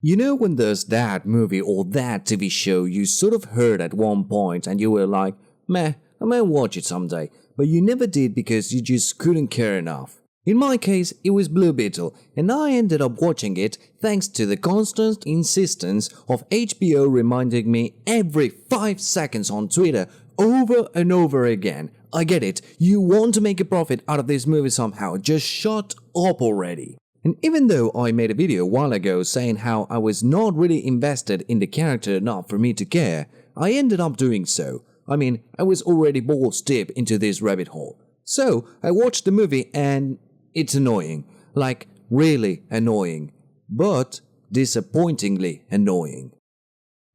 You know when there's that movie or that TV show you sort of heard at one point and you were like, meh, I might watch it someday, but you never did because you just couldn't care enough. In my case, it was Blue Beetle, and I ended up watching it thanks to the constant insistence of HBO reminding me every 5 seconds on Twitter over and over again. I get it, you want to make a profit out of this movie somehow, just shut up already. And even though I made a video a while ago saying how I was not really invested in the character enough for me to care, I ended up doing so. I mean, I was already balls deep into this rabbit hole. So, I watched the movie and it's annoying. Like, really annoying. But disappointingly annoying.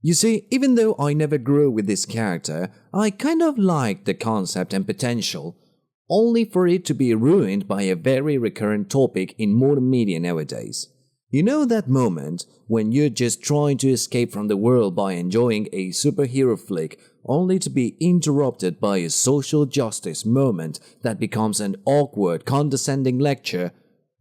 You see, even though I never grew with this character, I kind of liked the concept and potential, only for it to be ruined by a very recurrent topic in modern media nowadays. You know that moment when you're just trying to escape from the world by enjoying a superhero flick, only to be interrupted by a social justice moment that becomes an awkward, condescending lecture?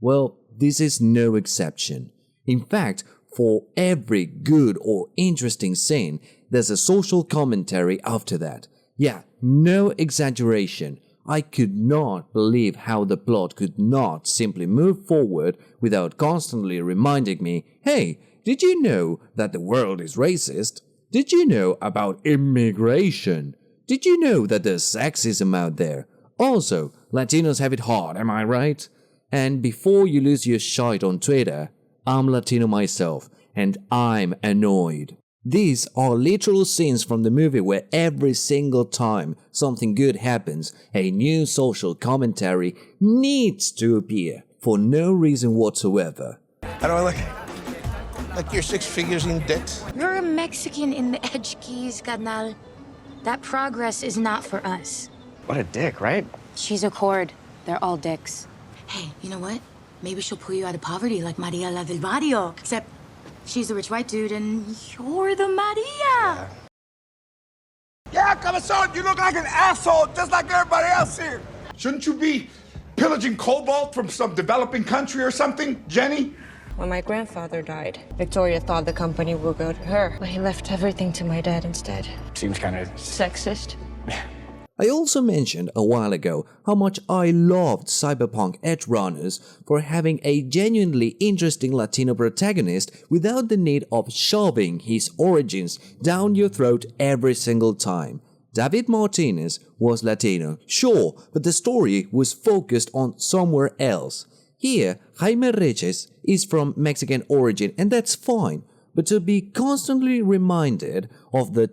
Well, this is no exception. In fact, for every good or interesting scene, there's a social commentary after that. Yeah, no exaggeration. I could not believe how the plot could not simply move forward without constantly reminding me, hey, did you know that the world is racist? Did you know about immigration? Did you know that there's sexism out there? Also, Latinos have it hard, am I right? And before you lose your shite on Twitter, I'm Latino myself, and I'm annoyed. These are literal scenes from the movie where every single time something good happens, a new social commentary needs to appear for no reason whatsoever. How do I look? Like you're 6 figures in debt? You're a Mexican in the edge keys, carnal. That progress is not for us. What a dick, right? She's a cord. They're all dicks. Hey, you know what? Maybe she'll pull you out of poverty like Maria la del Barrio. Except she's the rich white dude and you're the Maria. Yeah, Cabezon, you look like an asshole just like everybody else here. Shouldn't you be pillaging cobalt from some developing country or something, Jenny? When my grandfather died, Victoria thought the company would go to her, but he left everything to my dad instead. Seems kind of Sexist. I also mentioned a while ago how much I loved cyberpunk edge runners for having a genuinely interesting Latino protagonist without the need of shoving his origins down your throat every single time. David Martinez was Latino, sure, but the story was focused on somewhere else. Here, Jaime Reyes is from Mexican origin and that's fine, but to be constantly reminded of the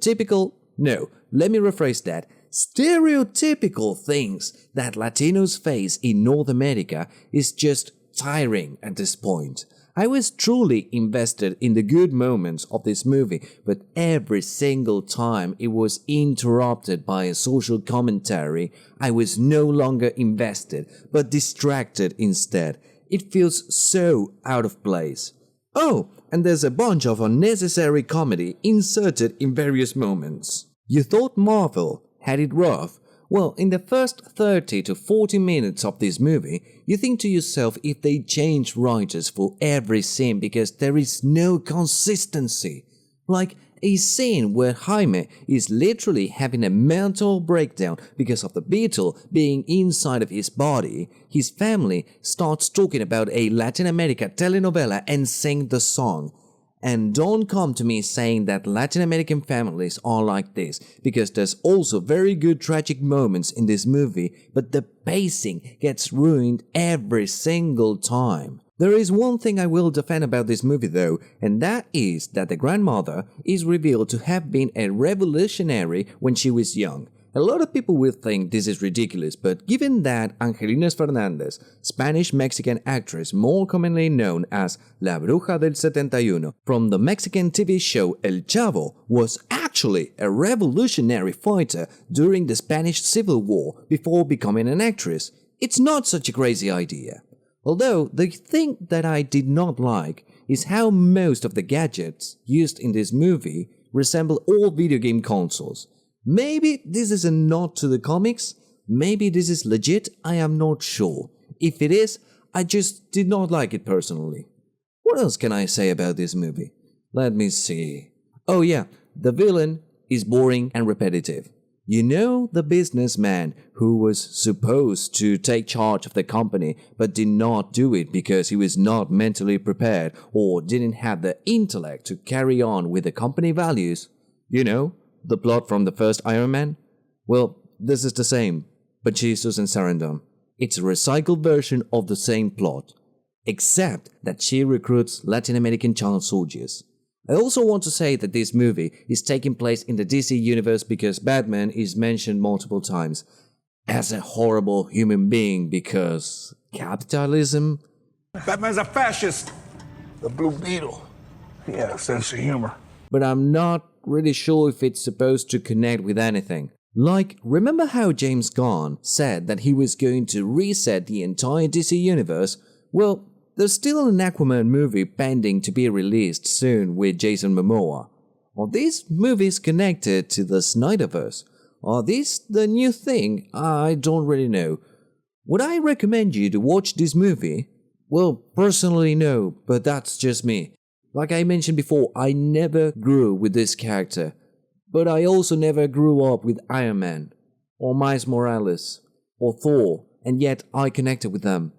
stereotypical things that Latinos face in North America is just tiring at this point. I was truly invested in the good moments of this movie, but every single time it was interrupted by a social commentary, I was no longer invested, but distracted instead. It feels so out of place. Oh, and there's a bunch of unnecessary comedy inserted in various moments. You thought Marvel had it rough? Well, in the first 30 to 40 minutes of this movie, you think to yourself if they change writers for every scene because there is no consistency. Like a scene where Jaime is literally having a mental breakdown because of the Beetle being inside of his body. His family starts talking about a Latin America telenovela and sing the song. And don't come to me saying that Latin American families are like this, because there's also very good tragic moments in this movie, but the pacing gets ruined every single time. There is one thing I will defend about this movie though, and that is that the grandmother is revealed to have been a revolutionary when she was young. A lot of people will think this is ridiculous, but given that Angelina Fernandez, Spanish-Mexican actress more commonly known as La Bruja del 71 from the Mexican TV show El Chavo, was actually a revolutionary fighter during the Spanish Civil War before becoming an actress, it's not such a crazy idea. Although the thing that I did not like is how most of the gadgets used in this movie resemble old video game consoles. Maybe this is a nod to the comics, maybe this is legit, I am not sure. If it is, I just did not like it personally. What else can I say about this movie? Let me see. Oh yeah, the villain is boring and repetitive. You know, the businessman who was supposed to take charge of the company but did not do it because he was not mentally prepared or didn't have the intellect to carry on with the company values. You know, the plot from the first Iron Man? Well, this is the same, but Jesus and Sarandon. It's a recycled version of the same plot, except that she recruits Latin American child soldiers. I also want to say that this movie is taking place in the DC universe because Batman is mentioned multiple times as a horrible human being because capitalism. Batman's a fascist. The Blue Beetle. He had a sense of humor. But I'm not really sure if it's supposed to connect with anything. Like, remember how James Gunn said that he was going to reset the entire DC universe? Well, there's still an Aquaman movie pending to be released soon with Jason Momoa. Are these movies connected to the Snyderverse? Are these the new thing? I don't really know. Would I recommend you to watch this movie? Well, personally no, but that's just me. Like I mentioned before, I never grew with this character. But I also never grew up with Iron Man, or Miles Morales, or Thor, and yet I connected with them.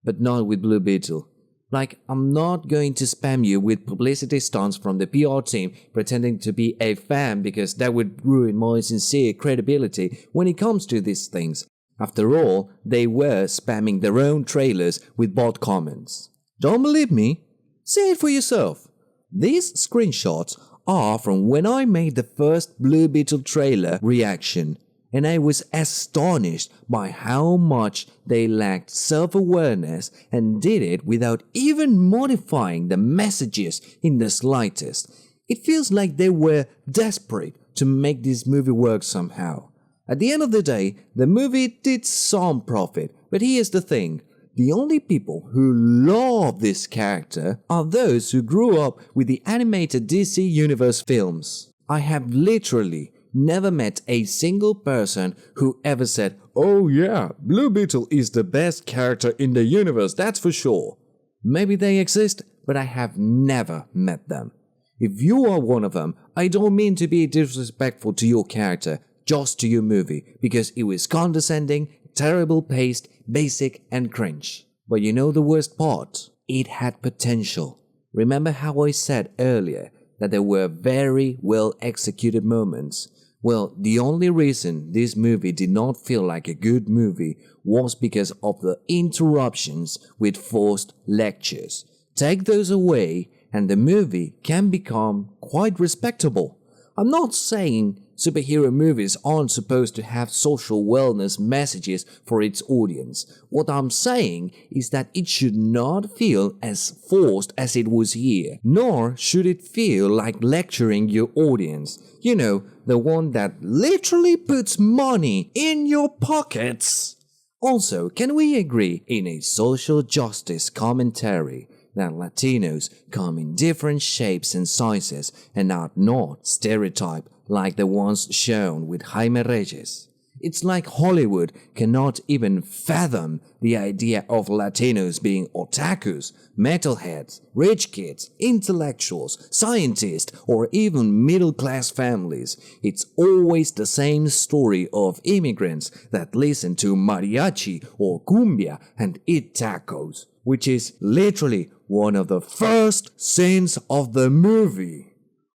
But not with Blue Beetle. Like, I'm not going to spam you with publicity stunts from the PR team pretending to be a fan because that would ruin my sincere credibility when it comes to these things. After all, they were spamming their own trailers with bot comments. Don't believe me? See it for yourself. These screenshots are from when I made the first Blue Beetle trailer reaction. And I was astonished by how much they lacked self-awareness and did it without even modifying the messages in the slightest. It feels like they were desperate to make this movie work somehow. At the end of the day, the movie did some profit, but here's the thing. The only people who love this character are those who grew up with the animated DC Universe films. I have literally never met a single person who ever said, "Oh yeah, Blue Beetle is the best character in the universe, that's for sure." Maybe they exist, but I have never met them. If you are one of them, I don't mean to be disrespectful to your character, just to your movie, because it was condescending, terrible paced, basic and cringe. But you know the worst part? It had potential. Remember how I said earlier that there were very well executed moments? Well, the only reason this movie did not feel like a good movie was because of the interruptions with forced lectures. Take those away and the movie can become quite respectable. I'm not saying superhero movies aren't supposed to have social wellness messages for its audience. What I'm saying is that it should not feel as forced as it was here, nor should it feel like lecturing your audience. You know, the one that literally puts money in your pockets. Also, can we agree in a social justice commentary that Latinos come in different shapes and sizes and are not stereotyped like the ones shown with Jaime Reyes? It's like Hollywood cannot even fathom the idea of Latinos being otakus, metalheads, rich kids, intellectuals, scientists, or even middle-class families. It's always the same story of immigrants that listen to mariachi or cumbia and eat tacos, which is literally one of the first scenes of the movie.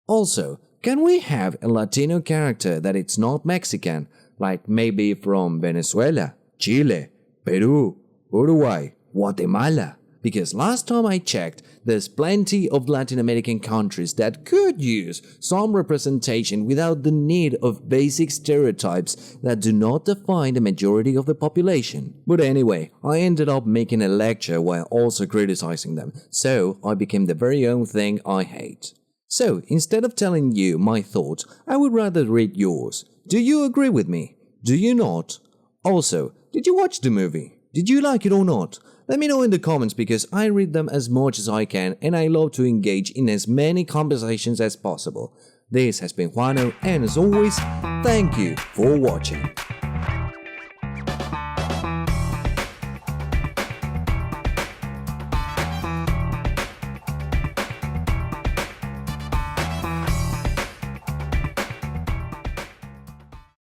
Also, can we have a Latino character that it's not Mexican, like maybe from Venezuela, Chile, Peru, Uruguay, Guatemala? Because last time I checked, there's plenty of Latin American countries that could use some representation without the need of basic stereotypes that do not define the majority of the population. But anyway, I ended up making a lecture while also criticizing them, so I became the very own thing I hate. So, instead of telling you my thoughts, I would rather read yours. Do you agree with me? Do you not? Also, did you watch the movie? Did you like it or not? Let me know in the comments because I read them as much as I can and I love to engage in as many conversations as possible. This has been Juano and as always, thank you for watching.